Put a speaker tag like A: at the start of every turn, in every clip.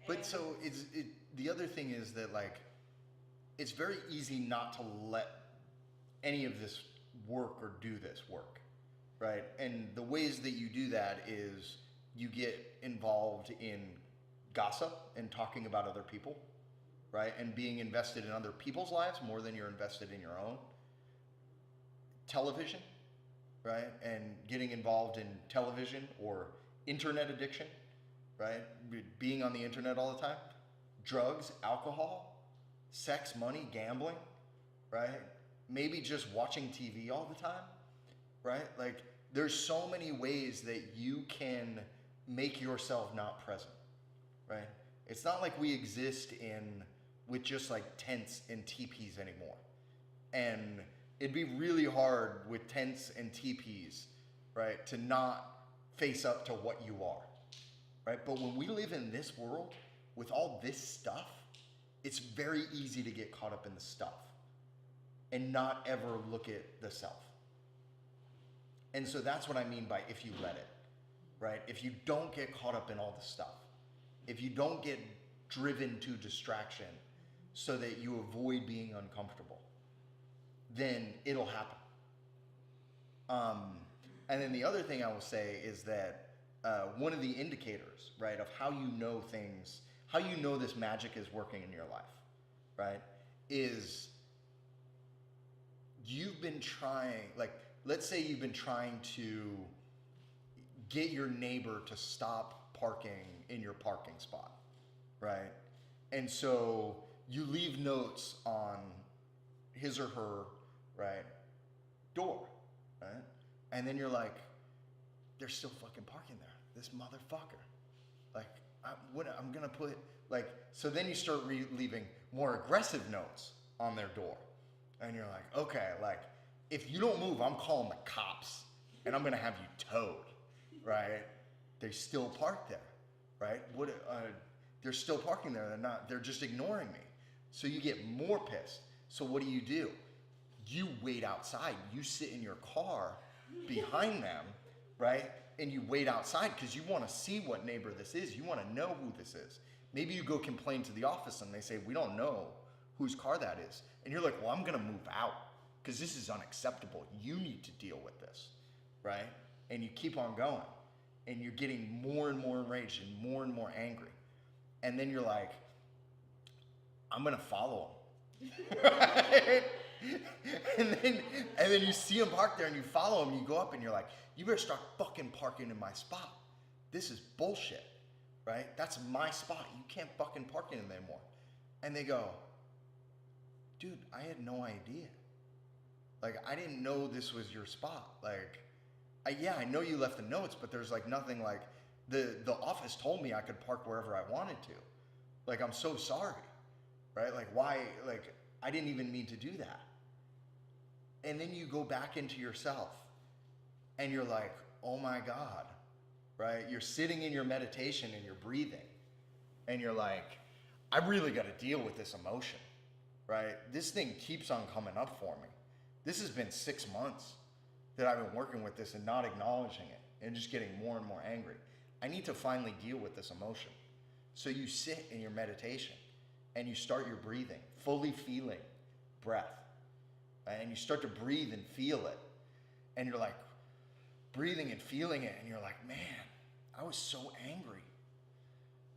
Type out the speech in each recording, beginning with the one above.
A: But so the other thing is that like it's very easy not to let any of this work or do this work, right? And the ways that you do that is you get involved in gossip and talking about other people, right? And being invested in other people's lives more than you're invested in your own. Television, right? And getting involved in television or internet addiction, right? Being on the internet all the time. Drugs, alcohol, sex, money, gambling, right? Maybe just watching TV all the time, right? Like there's so many ways that you can make yourself not present, right? It's not like we exist in with just like tents and teepees anymore. And it'd be really hard with tents and teepees, right, to not face up to what you are, right? But when we live in this world with all this stuff, it's very easy to get caught up in the stuff and not ever look at the self. And so that's what I mean by if you let it, right? If you don't get caught up in all the stuff, if you don't get driven to distraction so that you avoid being uncomfortable, then it'll happen. And then the other thing I will say is that one of the indicators, right, of how you know things, how you know this magic is working in your life, right, is you've been trying, like, let's say you've been trying to get your neighbor to stop parking in your parking spot, right? And so you leave notes on his or her, right, door, right? And then you're like, they're still fucking parking there. This motherfucker. Like, I'm gonna put, like, so then you start leaving more aggressive notes on their door. And you're like, okay, like, if you don't move, I'm calling the cops and I'm gonna have you towed, right? They still park there, right? They're still parking there. They're just ignoring me. So you get more pissed. So what do? You wait outside. You sit in your car behind them, right? And you wait outside because you want to see what neighbor this is. You want to know who this is. Maybe you go complain to the office and they say, we don't know whose car that is. And you're like, well, I'm going to move out because this is unacceptable. You need to deal with this, right? And you keep on going. And you're getting more and more enraged and more angry. And then you're like, I'm going to follow him. Right? and then you see him parked there and you follow him and you go up and you're like, you better start fucking parking in my spot. This is bullshit, right? That's my spot. You can't fucking park in it anymore. And they go, dude, I had no idea. Like, I didn't know this was your spot. Like, I know you left the notes, but there's like nothing like, the office told me I could park wherever I wanted to. Like, I'm so sorry, right? Like, why, like, I didn't even mean to do that. And then you go back into yourself and you're like, oh my God, right? You're sitting in your meditation and you're breathing and you're like, I really got to deal with this emotion, right? This thing keeps on coming up for me. This has been 6 months that I've been working with this and not acknowledging it and just getting more and more angry. I need to finally deal with this emotion. So you sit in your meditation and you start your breathing, fully feeling breath. And you start to breathe and feel it. And you're like breathing and feeling it. And you're like, man, I was so angry.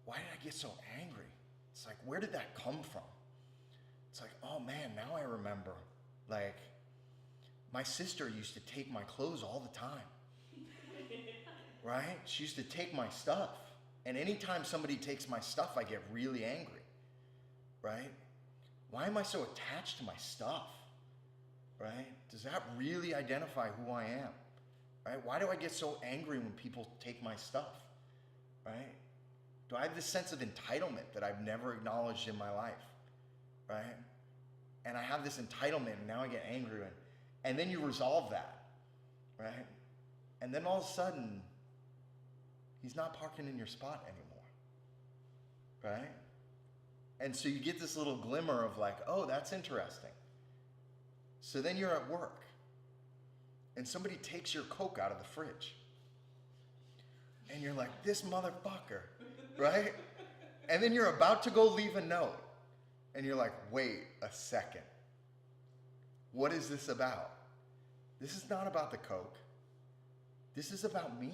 A: Why did I get so angry? It's like, where did that come from? It's like, oh man, now I remember. Like, my sister used to take my clothes all the time. Right? She used to take my stuff. And anytime somebody takes my stuff, I get really angry. Right? Why am I so attached to my stuff? Right? Does that really identify who I am? Right? Why do I get so angry when people take my stuff? Right? Do I have this sense of entitlement that I've never acknowledged in my life? Right? And I have this entitlement and now I get angry and then you resolve that. Right? And then all of a sudden, he's not parking in your spot anymore. Right? And so you get this little glimmer of like, oh, that's interesting. So then you're at work and somebody takes your Coke out of the fridge. And you're like, this motherfucker, right? And then you're about to go leave a note. And you're like, wait a second. What is this about? This is not about the Coke. This is about me.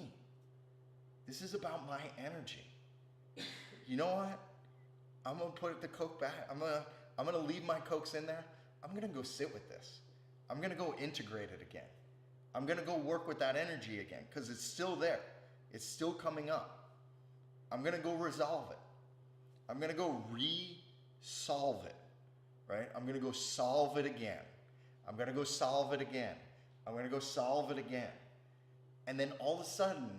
A: This is about my energy. You know what? I'm gonna put the Coke back. I'm gonna leave my Cokes in there. I'm gonna go sit with this. I'm gonna go integrate it again. I'm gonna go work with that energy again because it's still there. It's still coming up. I'm gonna go resolve it. I'm gonna go solve it, right? I'm gonna go solve it again. I'm gonna go solve it again. I'm gonna go solve it again. And then all of a sudden,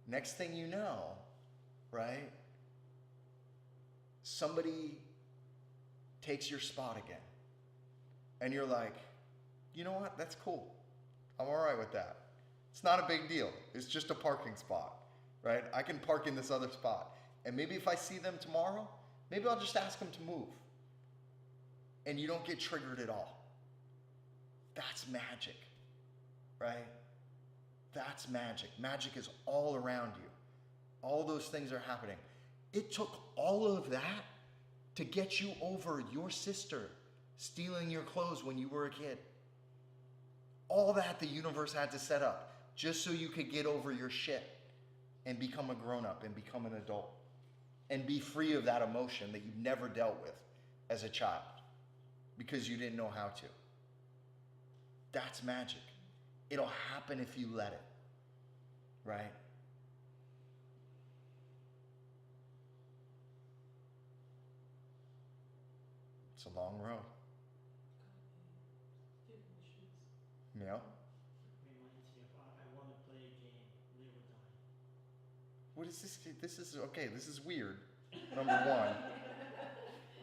A: next thing you know, right? Somebody takes your spot again. And you're like, you know what? That's cool. I'm all right with that. It's not a big deal. It's just a parking spot, right? I can park in this other spot. And maybe if I see them tomorrow, maybe I'll just ask them to move. And you don't get triggered at all. That's magic, right? That's magic. Magic is all around you. All those things are happening. It took all of that to get you over your sister stealing your clothes when you were a kid. All that the universe had to set up just so you could get over your shit and become a grown-up and become an adult and be free of that emotion that you never dealt with as a child because you didn't know how to. That's magic. It'll happen if you let it, right? It's a long road. Yeah.
B: Reminds me of I want to play a game, live or die.
A: What is this? This is okay. This is weird. Number one.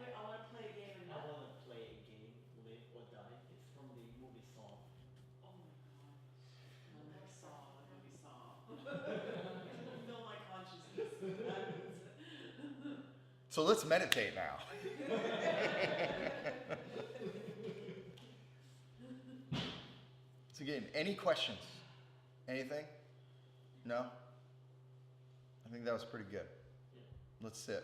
C: Wait, I want to play a game and
B: I
C: not.
B: want to play a game, live or die. It's from the movie Saw.
C: Oh my god. The next Saw, the movie Saw. Fill my consciousness with that.
A: So let's meditate now. So again, any questions? Anything? No? I think that was pretty good.
B: Yeah.
A: Let's sit.